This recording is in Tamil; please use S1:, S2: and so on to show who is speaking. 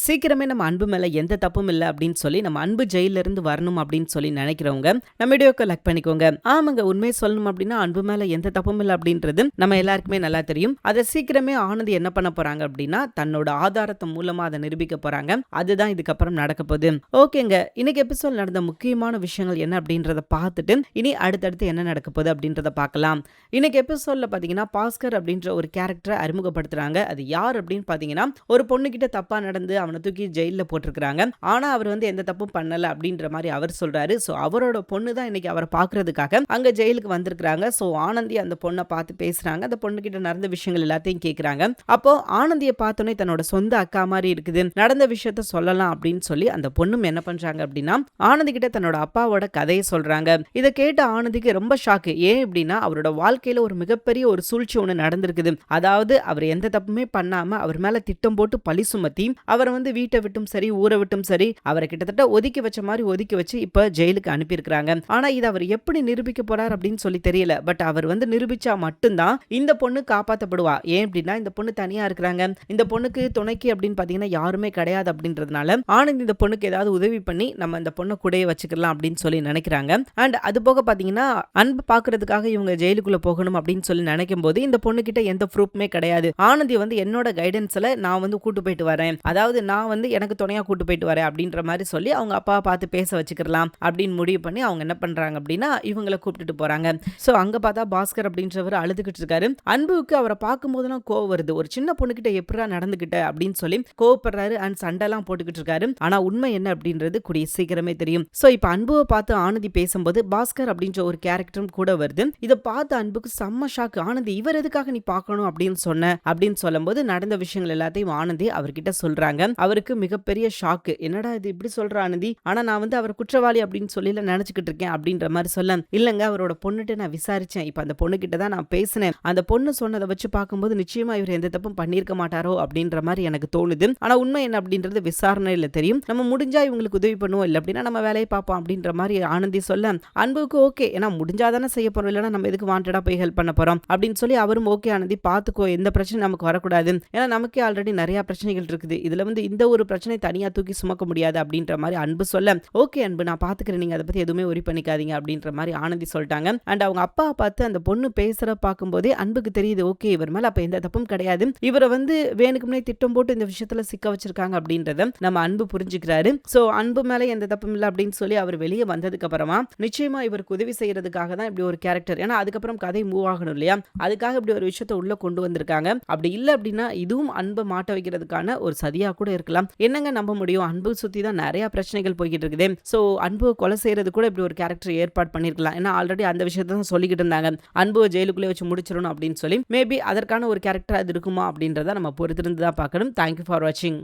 S1: சீக்கிரமே நம்ம அன்பு மேல எந்த தப்பும் இல்ல அப்படின்னு சொல்லி நம்ம அன்பு ஜெயில இருந்து வரணும் அப்படின்னு சொல்லி நினைக்கிறவங்க நம்ம வீடியோக்கு லைக் பண்ணிக்கோங்க. ஆமாங்க, உண்மையை சொல்லணும் அப்படின்னா அன்பு மேல எந்த தப்பும் இல்ல அப்படின்றது நம்ம எல்லாருக்குமே நல்லா தெரியும். அதை சீக்கிரமே ஆனந்தி என்ன பண்ண போறாங்க அப்படின்னா தன்னோட ஆதாரத்தை மூலமா அதை நிரூபிக்க போறாங்க. அதுதான் இதுக்கப்புறம் நடக்க போகுது. ஓகேங்க, இன்னைக்கு எபிசோட் நடந்த முக்கியமான விஷயங்கள் என்ன அப்படின்றத பார்த்துட்டு இனி அடுத்தடுத்து என்ன நடக்க போகுது அப்படின்றத பார்க்கலாம். இன்னைக்கு எபிசோட்ல பாத்தீங்கன்னா பாஸ்கர் அப்படின்ற ஒரு கேரக்டரை அறிமுகப்படுத்துறாங்க. அது யார் அப்படின்னு பாத்தீங்கன்னா ஒரு பொண்ணு கிட்ட தப்பா நடந்து அவனை தூக்கி ஜெயில போட்டிருக்காங்க. ஆனா அவர் எந்த தப்பும் பண்ணல அப்படின்ற மாதிரி அவர் சொல்றாரு. சோ அவரோட பொண்ணு தான் இன்னைக்கு அவரை பாக்குறதுக்காக அங்க ஜெயிலுக்கு வந்திருக்காங்க. சோ ஆனந்தி அந்த பொண்ணை பார்த்து பேசுறாங்க. அந்த பொண்ணு கிட்ட நடந்த விஷயங்கள் எல்லாத்தையும் கேக்குறாங்க. அப்போ ஆனந்தியை பார்த்தோன்னே தன்னோட சொந்த அக்கா மாதிரி இருக்குது, நடந்த விஷயத்த சொல்லலாம் அப்படின்னு சொல்லி அந்த பொண்ணும் என்ன பண்றாங்க அப்படின்னா ஆனந்தி கிட்ட தன்னோட அப்பாவோட கதையை சொல்றாங்க. இதை கேட்ட ஆனந்திக்கு ரொம்ப ஷாக்கு. ஏன் அப்படின்னா அவரோட வாழ்க்கையில ஒரு மிகப்பெரிய ஒரு சூழ்ச்சி ஒண்ணு நடந்திருக்குது. அதாவது அவர் எந்த தப்புமே பண்ணாம அவர் மேல திட்டம் போட்டு பழி சுமத்தி அவர் வீட்டை விட்டும் சரி ஊரை விட்டும் சரி அவரை கிட்டத்தட்ட ஒதுக்கி வச்ச மாதிரி ஒதுக்கி வச்சு இப்ப ஜெயிலுக்கு அனுப்பியிருக்கிறாங்க. ஆனா இது அவர் எப்படி நிரூபிக்க போறார் அப்படின்னு சொல்லி தெரியல. பட் அவர் நிரூபிச்சா மட்டும்தான் இந்த பொண்ணு காப்பாற்றப்படுவா. ஏன் அப்படின்னா இந்த பொண்ணு தனியா இருக்கிறாங்க, இந்த பொண்ணுக்கு துணைக்கு அப்படின்னு பாத்தீங்கன்னா யாருமே கிடையாது அப்படின்றதுனால ஆனந்த் இந்த பொண்ணுக்கு ஏதாவது உதவி பண்ணி நம்ம இந்த பொண்ணை கூடயே வச்சுக்கலாம் அப்படின்னு சொல்லி நினைக்கிறாங்க. அண்ட் அது போக பாத்தீங்கன்னா அன்பு பாக்குறதுக்காக இவங்க ஜெயிலுக்குள்ள போகணும் அப்படின்னு சொல்லி நினைக்கும் போது இந்த பொண்ணு கிட்ட எந்த ப்ரூஃப்மே கிடையாது. ஆனந்தி என்னோட கைடன்ஸ்ல நான் கூட்டு போயிட்டு வரேன், அதாவது நான் எனக்கு துணையா கூட்டு போயிட்டு வரேன் அப்படின்ற மாதிரி சொல்லி அவங்க அப்பா பார்த்து பேச வச்சுக்கலாம் அப்படின்னு முடிவு பண்ணி அவங்க என்ன பண்றாங்க அப்படின்னா இவங்களை கூப்பிட்டுட்டு போறாங்க. சோ அங்க பார்த்தா பாஸ்கர் அப்படின்றவர் அழுதுகிட்டு இருக்காரு. அன்புக்கு அவரை பார்க்கும் போதெல்லாம் கோவம் வருது. ஒரு சின்ன பொண்ணுகிட்ட எப்படா நடந்துகிட்ட அப்படின்னு சொல்லி கோவப்படுறாரு அண்ட் சண்டெல்லாம் போட்டுக்கிட்டு இருக்காரு. ஆனா உண்மை என்ன அப்படின்றது கூடிய சீக்கிரமே தெரியும். சோ இப்ப அன்புவை பார்த்து ஆனந்தி பேசும்போது பாஸ்கர் அப்படின்ற ஒரு கேரக்டரும் கூட வருது. இதை பார்த்து அன்புக்கு செம்ம ஷாக்கு. ஆனந்தி இவர் எதுக்காக நீ பார்க்கணும் அப்படின்னு சொன்ன அப்படின்னு சொல்லும் போது நடந்த விஷயங்கள் எல்லாத்தையும் ஆனந்தி அவர்கிட்ட சொல்றாங்க. அவருக்கு மிகப்பெரிய ஷாக்கு. என்னடா இது இப்படி சொல்ற ஆனந்தி, ஆனா நான் அவர் குற்றவாளி அப்படின்னு சொல்லி நினைச்சுக்கிட்டு இருக்கேன் அப்படின்ற மாதிரி சொல்ல, இல்லங்க அவரோட பொண்ணுகிட்ட நான் விசாரிச்சேன், இப்ப அந்த பொண்ணு கிட்ட தான் நான் பேசினேன், அந்த பொண்ணு சொன்னதை வச்சு பார்க்கும்போது நிச்சயமா இவர் எந்த தப்பும் பண்ணிருக்க மாட்டாரோ அப்படின்ற மாதிரி எனக்கு தோணுது. ஆனா உண்மை என்ன அப்படின்றது விசாரணையில தெரியும். நம்ம முடிஞ்சா இவங்களுக்கு உதவி பண்ணுவோம், இல்ல அப்படின்னா நம்ம வேலையை பார்ப்போம் அப்படின்ற மாதிரி ஆனந்தி சொல்ல அன்புக்கு ஓகே, ஏன்னா முடிஞ்சாதானே செய்ய போறோம், இல்லைன்னா நம்ம எதுக்கு வாண்டடா போய் ஹெல்ப் பண்ண போறோம் அப்படின்னு சொல்லி அவரும் ஓகே ஆனந்தி பாத்துக்கோ, எந்த பிரச்சனை நமக்கு வரக்கூடாது, ஏன்னா நமக்கே ஆல்ரெடி நிறைய பிரச்சனைகள் இருக்குது, இதுல இந்த ஒரு பிரச்சனை தனியா தூக்கி சுமக்க முடியாது அப்படின்ற மாதிரி அன்பு சொல்ல ஓகே அன்பு நான் பாத்துக்கிறேன், நீங்க அதை பத்தி எதுவுமே ஒரி பண்ணிக்காதீங்க அப்படின்ற மாதிரி ஆனந்தி சொல்லிட்டாங்க. அண்ட் அவங்க அப்பா பார்த்து அந்த பொண்ணு பேசுற பார்க்கும்போதே அன்புக்கு தெரியுது ஓகே இவர் மேல அப்ப எந்த தப்பும் கிடையாது, இவரை வேணுக்குமே திட்டம் போட்டு இந்த விஷயத்துல சிக்க வச்சிருக்காங்க அப்படின்றத நம்ம அன்பு புரிஞ்சுக்கிறாரு. சோ அன்பு மேல எந்த தப்பும் இல்லை அப்படின்னு சொல்லி அவர் வெளியே வந்ததுக்கு அப்புறமா நிச்சயமா இவருக்கு உதவி செய்யறதுக்காக தான் இப்படி ஒரு கேரக்டர், ஏன்னா அதுக்கப்புறம் கதை மூவ் ஆகணும் இல்லையா, அதுக்காக இப்படி ஒரு விஷயத்த உள்ள கொண்டு வந்திருக்காங்க. அப்படி இல்லை அப்படின்னா இதுவும் அன்பை மாட்ட வைக்கிறதுக்கான ஒரு சதியா கூட இருக்கலாம். என்னங்க நம்ப முடியும், அன்பு சுத்தி தான் நிறைய பிரச்சனைகள் போய்கிட்டு இருக்குது. சோ அன்பு கொலை செய்யறது கூட இப்படி ஒரு கேரக்டர் ஏற்பாடு பண்ணிருக்கலாம், ஏன்னா ஆல்ரெடி அந்த விஷயத்தை தான் சொல்லிக்கிட்டு இருந்தாங்க, அன்பு ஜெயிலுக்குள்ளே வச்சு முடிச்சிடணும் அப்படின்னு சொல்லி. மேபி அதற்கான ஒரு கேரக்டர் அது இருக்குமா அப்படின்றத நம்ம பொறுத்திருந்து தான் பார்க்கணும். தேங்க்யூ ஃபார் வாட்சிங்.